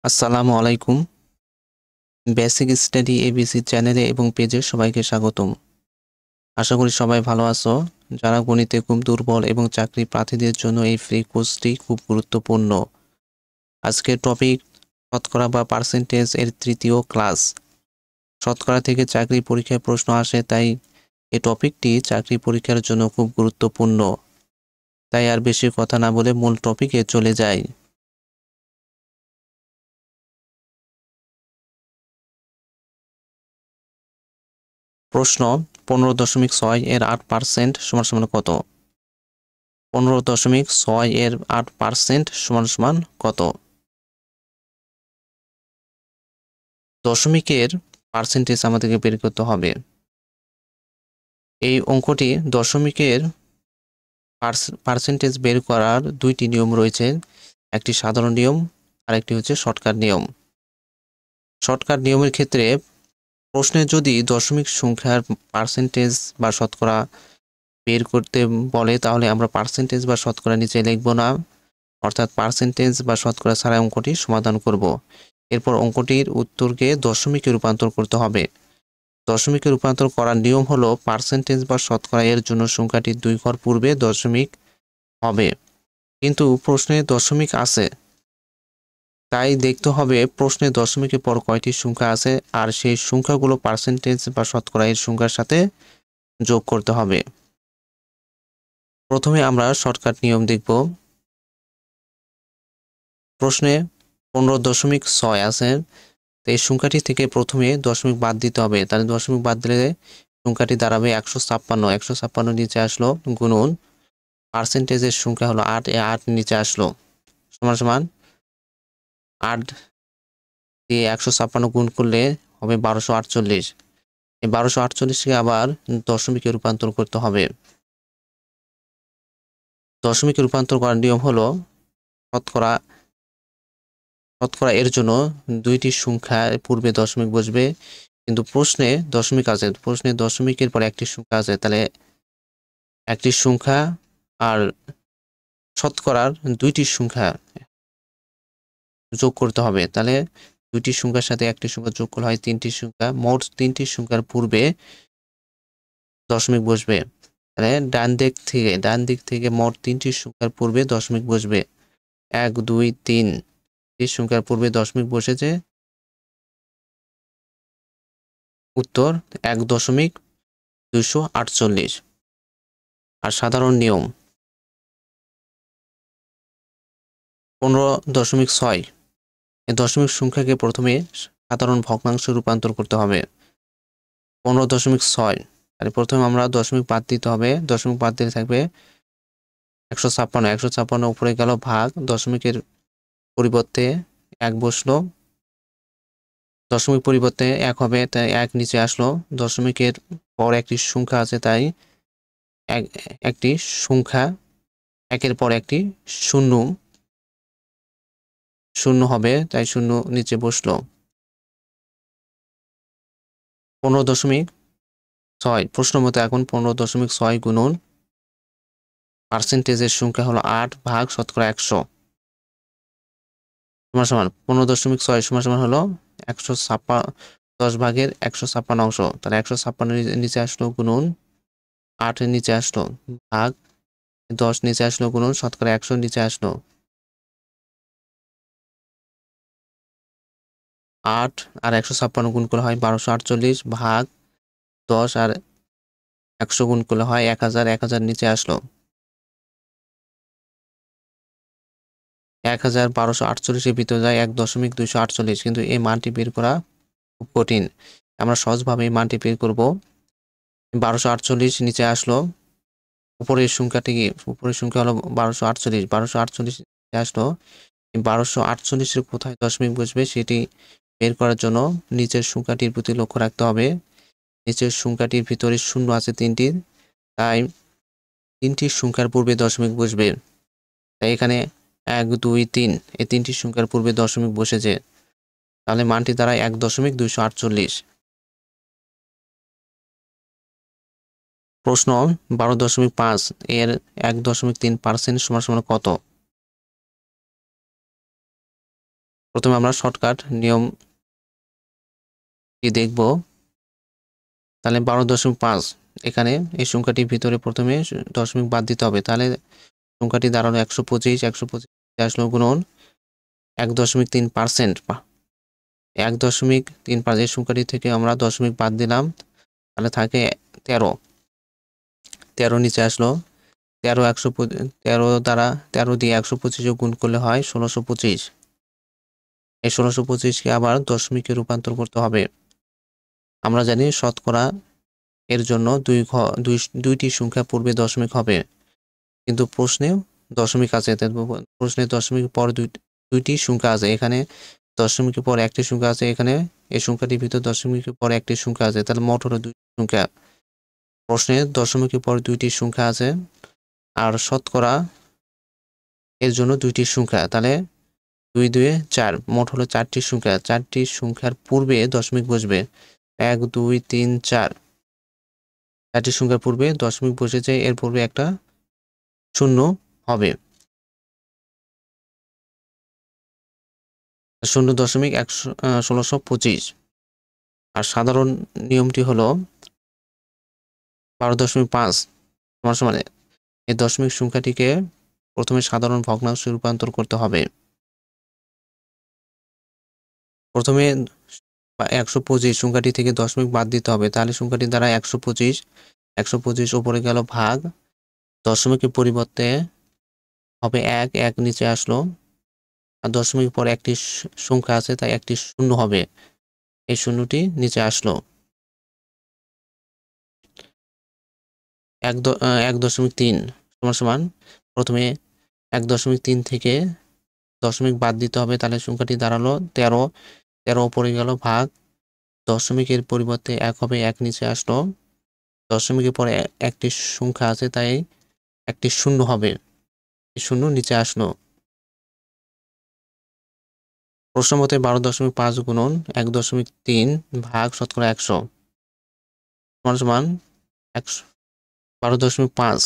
আসসালামু আলাইকুম। Basic study ABC চ্যানেলে এবং পেজে সবাইকে স্বাগতম। আশা করি সবাই ভালো আছো। যারা গণিতে খুব দুর্বল এবং চাকরি প্রার্থীদের জন্য এই ফ্রি কোর্সটি খুব গুরুত্বপূর্ণ। আজকের টপিক শতকরা বা পার্সেন্টেজ এর তৃতীয় ক্লাস। শতকরা থেকে চাকরি পরীক্ষায় প্রশ্ন আসে, তাই এই টপিকটি চাকরি পরীক্ষার জন্য খুব গুরুত্বপূর্ণ। তাই আর বেশি কথা না বলে মূল টপিকে চলে যাই। প্রশ্ন 15.6 এর 8% সমান সমান কত? 15.6 এর 8% সমান সমান কত? দশমিকের পার্সেন্টেজ আমাদেরকে বের করতে হবে। এই অঙ্কটি দশমিকের পার্সেন্টেজ বের করার দুইটি নিয়ম রয়েছে, একটি সাধারণ নিয়ম আর একটি হচ্ছে শর্টকাট নিয়ম। শর্টকাট নিয়মের ক্ষেত্রে প্রশ্নে যদি দশমিক সংখ্যার পার্সেন্টেজ বা শতকরা বের করতে বলে, তাহলে আমরা পার্সেন্টেজ বা শতকরা নিচে লিখব না, অর্থাৎ পার্সেন্টেজ বা শতকরা ছাড়া অঙ্কটি সমাধান করব। এরপর অঙ্কটির উত্তরকে দশমিকে রূপান্তর করতে হবে। দশমিকে রূপান্তর করার নিয়ম হলো পার্সেন্টেজ বা শতকরা এর জন্য সংখ্যাটি 2 ঘর পূর্বে দশমিক হবে, কিন্তু প্রশ্নে দশমিক আছে, তাই দেখতে হবে প্রশ্নে দশমিকের পর কয়টি সংখ্যা আছে আর সেই সংখ্যাগুলো পার্সেন্টেজ বা শতকরা এর সংখ্যার সাথে যোগ করতে হবে। প্রথমে আমরা শর্টকাট নিয়ম দেখব। প্রশ্নে 15.6 আছে, এই সংখ্যাটি থেকে প্রথমে দশমিক বাদ দিতে হবে। তাহলে দশমিক বাদ দিলে সংখ্যাটি দাঁড়াবে 156। 156 নিচে আসলো, গুণন পার্সেন্টেজের সংখ্যা হলো 8, 8 নিচে আসলো, সমান সমান 8 দিয়ে 156 গুণ করলে হবে 1248। এই 1248কে আবার দশমিকে রূপান্তর করতে হবে। দশমিকে রূপান্তর করার নিয়ম হলো শতকরা এর জন্য দুইটি সংখ্যা পূর্বে দশমিক বসবে, কিন্তু প্রশ্নে দশমিক আছে, প্রশ্নে দশমিকের পর একটি সংখ্যা আছে, তাহলে একটি সংখ্যা আর শতকরার দুইটি সংখ্যা যোগ করতে হবে। তাহলে দুইটি সংখ্যার সাথে একটি সংখ্যা যোগ করলে হয় তিনটি সংখ্যা, মোট তিনটি সংখ্যার পূর্বে দশমিক বসবে। তাহলে ডান দিক থেকে মোট তিনটি সংখ্যার পূর্বে দশমিক বসবে। 1, 2, 3 এই সংখ্যার পূর্বে দশমিক বসেছে, উত্তর 1.248। আর সাধারণ নিয়ম 15.6 এই দশমিক সংখ্যাকে প্রথমে সাধারণ ভগ্নাংশে রূপান্তর করতে হবে। 15.6 আর প্রথমে আমরা দশমিক বাদ দিতে হবে, দশমিক বাদ দিলে থাকবে 156। 156 উপরে গেল, ভাগ দশমিকের পরিবর্তে 1 বসলো, দশমিক পরিবর্তে 1 হবে, তাই 1 নিচে আসলো। দশমিকের পর একটি সংখ্যা আছে, তাই একটি সংখ্যা, একের পর একটি শূন্য হবে, তাই শূন্য নিচে বসলো। 15.6 প্রশ্ন মতো এখন 15.6 গুণন পার্সেন্টেজের সংখ্যা হলো 8 ভাগ শতকরা 100 সমান সমান 15.6 সমান সমান হলো 156, 10 ভাগের 156 অংশ, তাহলে 156 নিচে আসলো, গুণন 8 নিচে আসলো, ভাগ 10 নিচে আসলো, গুণন শতকরা 100 নিচে আসলো। 8 আর 156 গুণ করলে হয় 1248, ভাগ 10 আর 100 গুণ করলে হয় 1000, 1000 নিচে আসলো। 1248 এর ভিতরে যায় 1.248, কিন্তু এই মানটি বের করা খুব কঠিন। আমরা সহজভাবে এই মানটি বের করব। 1248 নিচে আসলো, উপরের সংখ্যাটি উপরের সংখ্যা হলো 1248, 1248 নিচে আসলো। 1248 কোথায় দশমিক বসবে সেটি বের করার জন্য নিচের সংখ্যাটির প্রতি লক্ষ্য রাখতে হবে। নিচের সংখ্যাটির ভিতরে শূন্য আছে 3টি, তাই 3টি সংখ্যার পূর্বে দশমিক বসবে। তাই এখানে 1, 2, 3 এই 3টি সংখ্যার পূর্বে দশমিক বসেছে, তাহলে মানটি দাঁড়ায় 1.248। প্রশ্ন 12.5 এর 1.3% সমান সমান কত? প্রথমে আমরা শর্টকাট নিয়ম কি দেখব। তাহলে 12.5 এখানে এই সংখ্যাটির ভিতরে প্রথমে দশমিক বাদ দিতে হবে। তাহলে সংখ্যাটি দাঁড়ালো 125, 125 আসলো গুণন 1.3%, 1.3% এই সংখ্যাটি থেকে আমরা দশমিক বাদ দিলাম, তাহলে থাকে 13, 13 নিচে আসলো 13 দ্বারা 13 দিয়ে 125 গুণ করলে হয় 1625। এই 1625কে আবার দশমিকে রূপান্তর করতে হবে। আমরা জানি শতকরা এর জন্য দুইটি সংখ্যা পূর্বে দশমিক হবে, কিন্তু প্রশ্নে দশমিক আছে, প্রশ্নে দশমিক পর দুইটি সংখ্যা আছে। এখানে দশমিকের পর একটি সংখ্যা আছে, এখানে এই সংখ্যাটির ভিতর দশমিকের পর একটি সংখ্যা আছে, তাহলে মোট হলো দুইটি সংখ্যা। প্রশ্নে দশমিকের পর দুইটি সংখ্যা আছে আর শতকরা এর জন্য দুইটি সংখ্যা, তাহলে 2 2 4, মোট হলো 4টি সংখ্যা। 4টি সংখ্যার পূর্বে দশমিক বসবে, 1 2 3 4, 4টি সংখ্যার পূর্বে দশমিক বসেছে, এর পূর্বে একটা শূন্য হবে। 0.1625। আর সাধারণ নিয়মটি হলো 12.5 সমান এই দশমিক সংখ্যাটিকে প্রথমে সাধারণ ভগ্নাংশে রূপান্তর করতে হবে। প্রথমে 125 সংখ্যাটি থেকে দশমিক বাদ দিতে হবে, তাহলে সংখ্যাটি দ্বারা 125 উপরে গেল ভাগ, দশমিকের পরিবর্তে হবে 1, 1 নিচে আসলো, আর দশমিক পরে একটি সংখ্যা আছে তাই একটি শূন্য হবে, এই শূন্যটি নিচে আসলো। 1.3 সমান প্রথমে 1.3 থেকে দশমিক বাদ দিতে হবে, তাহলে সংখ্যাটি দাঁড়ালো 13, 13 উপরে গেল ভাগ, দশমিকের পরিবর্তে 1 হবে, 1 নিচে আসলো, দশমিকের পরে একটি সংখ্যা আছে তাই একটি শূন্য হবে, শূন্য নিচে আসলো। প্রশ্ন মতে 12.5 গুণন 1.3 ভাগ শতকরা 100 সমান 12.5।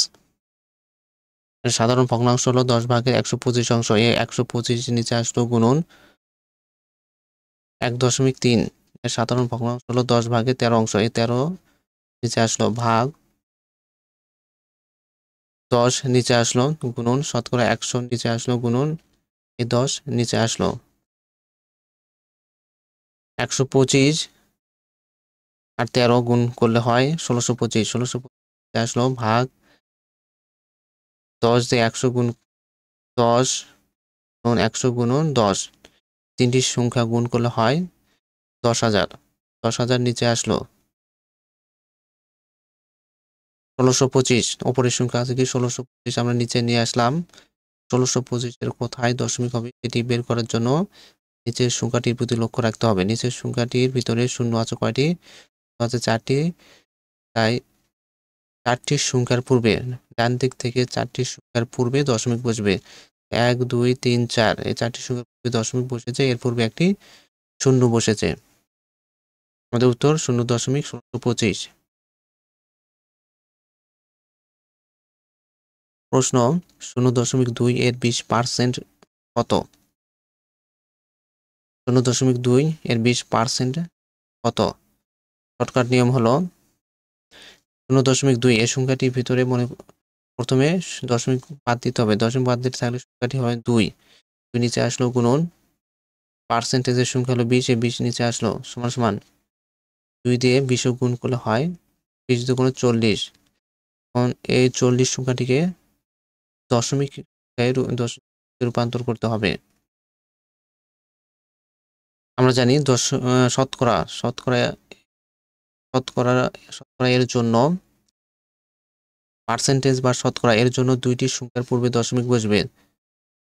সাধারণ ভগ্নাংশ হলো 10 ভাগের 125 অংশ, এই 125 নিচে আসলো গুণন 1.3, এর সাধারণ ভগ্নাংশ হলো 10 ভাগের 13 অংশ, এই 13 নিচে আসলো ভাগ 10 নিচে আসলো গুণন শতকরা 100 নিচে আসলো গুণন এই 10 নিচে আসলো। 125 আর 13 গুণ করলে হয় 1625, 1625 আসলো ভাগ 10 দিয়ে 100 গুণ 10 গুণ 100 গুণন 10, তিনটি সংখ্যা গুণ করলে হয় 10,000, 10,000 নিচে আসলো। 1625 উপরের সংখ্যা আছে কি 1625 আমরা নিচে নিয়ে আসলাম, 1625 এর কোথায় দশমিক হবে এটি বের করার জন্য নিচের সংখ্যাটির প্রতি লক্ষ্য রাখতে হবে। নিচের সংখ্যাটির ভিতরে শূন্য আছে কয়টি? আছে 4টি, তাই 4টি সংখ্যার পূর্বে ডান দিক থেকে 4টি সংখ্যার পূর্বে দশমিক বসবে, 1 2 3 4, এই 4টি সংখ্যার পূর্বে দশমিক বসেছে, এর পূর্বে একটি শূন্য বসেছে। আমাদের উত্তর 0.1625। প্রশ্ন 0.2 এর 20% কত? 0.2 এর 20% কত? শর্টকাট নিয়ম হলো 0.2 এই সংখ্যাটির ভিতরে প্রথমে দশমিক বাদ দিতে হবে, দশমিক বাদ দিতে থাকলে সংখ্যাটি হয় 2, নিচে আসলো গুণন পার্সেন্টেজের সংখ্যা হলো 20, এই 20 নিচে আসলো সমান 2 দিয়ে 20 গুণ করলে হয় 20 দুগুণে 40। এখন এই 40 সংখ্যাটিকে দশমিক রূপান্তর করতে হবে। আমরা জানি শতকরা এর জন্য পার্সেন্টেজ বা শতকরা এর জন্য দুইটি সংখ্যার পূর্বে দশমিক বসবে,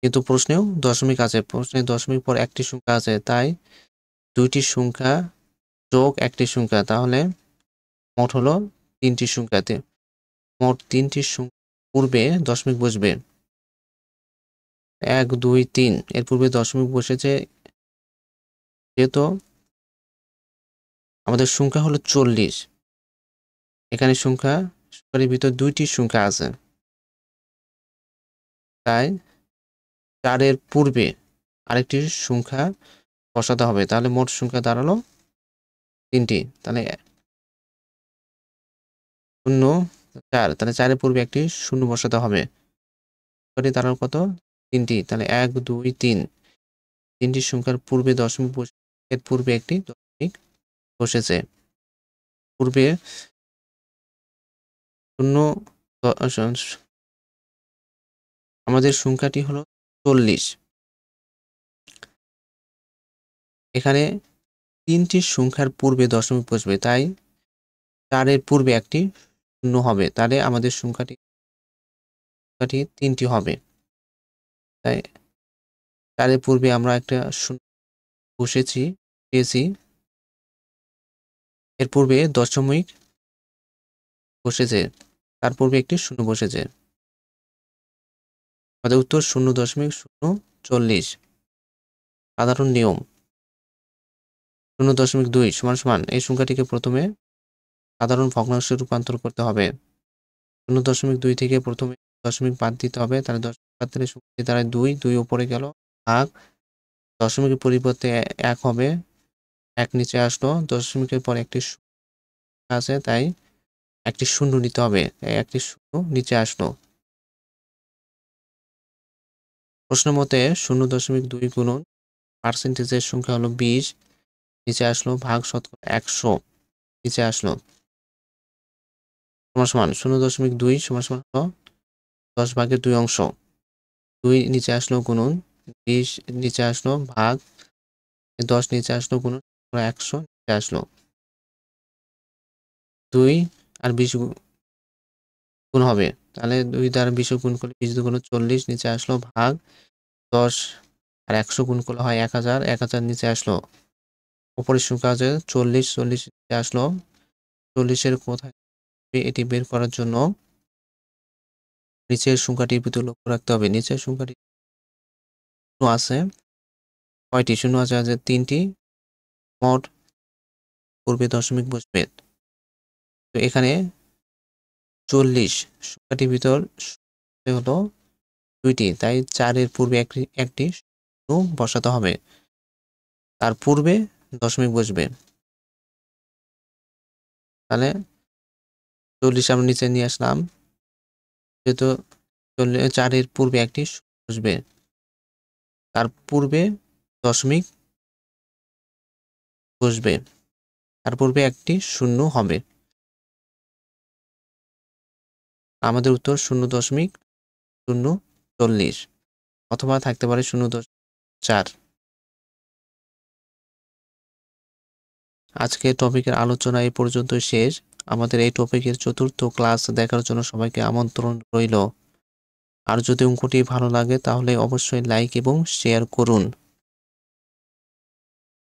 কিন্তু প্রশ্নেও দশমিক আছে, প্রশ্নে দশমিক পর একটি সংখ্যা আছে, তাই দুইটি সংখ্যা যোগ একটি সংখ্যা, তাহলে মোট হলো 3টি সংখ্যাতে, মোট 3টি পূর্বে দশমিক বসবে। 1 2 3 এর পূর্বে দশমিক বসেছে, যেহেতু আমাদের সংখ্যা হলো 40, এখানে সংখ্যার ভিতর দুইটি সংখ্যা আছে, তাই 4 এর পূর্বে আরেকটি সংখ্যা বসাতে হবে, তাহলে মোট সংখ্যা দাঁড়ালো 3টি। তাহলে 0 4, তাহলে 4-এর পূর্বে একটি শূন্য বসাতে হবে। দাঁড়ালো কত? 3টি। তাহলে 1 2 3, 3টি সংখ্যার পূর্বে দশমিক এর পূর্বে একটি দশমিক বসেছে। পূর্বে 0 আমাদের সংখ্যাটি হলো 40। এখানে 3টি সংখ্যার পূর্বে দশমিক বসবে, তাই 4-এর পূর্বে একটি শূন্য হবে, তাহলে আমাদের সংখ্যাটি 3টি হবে। তাই 4-এর পূর্বে আমরা একটা শূন্য পেয়েছি, এর পূর্বে দশমিক বসেছে, তার পূর্বে একটি শূন্য বসেছে। আমাদের উত্তর 0.040। সাধারণ নিয়ম 0.2 সমান সমান এই সংখ্যাটিকে প্রথমে সাধারণ ভগ্নাংশে রূপান্তর করতে হবে। 0.2 থেকে প্রথমে দশমিক বাদ দিতে হবে, তাহলে দশমিক বাদ দিলে সংখ্যাটি দাঁড়ায় 2, 2 উপরে গেল, ভাগ দশমিকের পরিবর্তে 1 হবে, 1 নিচে আসলো, দশমিকের পর একটি সংখ্যা আছে তাই একটি শূন্য নিতে হবে, তাই একটি শূন্য নিচে আসলো। প্রশ্ন মতে 0.2 গুণন পার্সেন্টেজের সংখ্যা হলো 20, নিচে আসলো, ভাগ শতকরা 100 নিচে আসলো, সমান সমান 0.2 সমান সমান হলো 10/2 অংশ, 2 নিচে আসলো, গুণন 20 নিচে আসলো, ভাগ 10 নিচে আসলো, গুণন 100 নিচে আসলো, 2 আর 20 গুণ হবে, তাহলে 2 দ্বারা 20 গুণ করলে 20 গুণ 40 নিচে আসলো, ভাগ 10 আর 100 গুণ করলে হয় 1000, 1000 নিচে আসলো, উপরের সংখ্যা আছে 40, 40 নিচে আসলো, 40-এর কোথায় এটি বের করার জন্য নিচের সংখ্যাটির ভিতর লক্ষ্য রাখতে হবে। নিচের সংখ্যাটি আছে কয়টি? শূন্য আছে 3টি, মোট পূর্বে দশমিক বসবে। তো এখানে 40 সংখ্যাটির ভিতর হলো 2টি, তাই 4-এর পূর্বে একটি বসাতে হবে, তার পূর্বে দশমিক বসবে। তাহলে 40 আমরা নিচে নিয়ে আসলাম, যেহেতু 4-এর পূর্বে একটি বসবে, তার পূর্বে দশমিক বসবে, তার পূর্বে একটি শূন্য হবে। আমাদের উত্তর 0.040 অথবা থাকতে পারে 0.4। আজকে টপিকের আলোচনা এই পর্যন্তই শেষ। আমাদের এই টপিকের চতুর্থ ক্লাস দেখার জন্য সবাইকে আমন্ত্রণ রইল। আর যদি অঙ্কটি ভালো লাগে তাহলে অবশ্যই লাইক এবং শেয়ার করুন।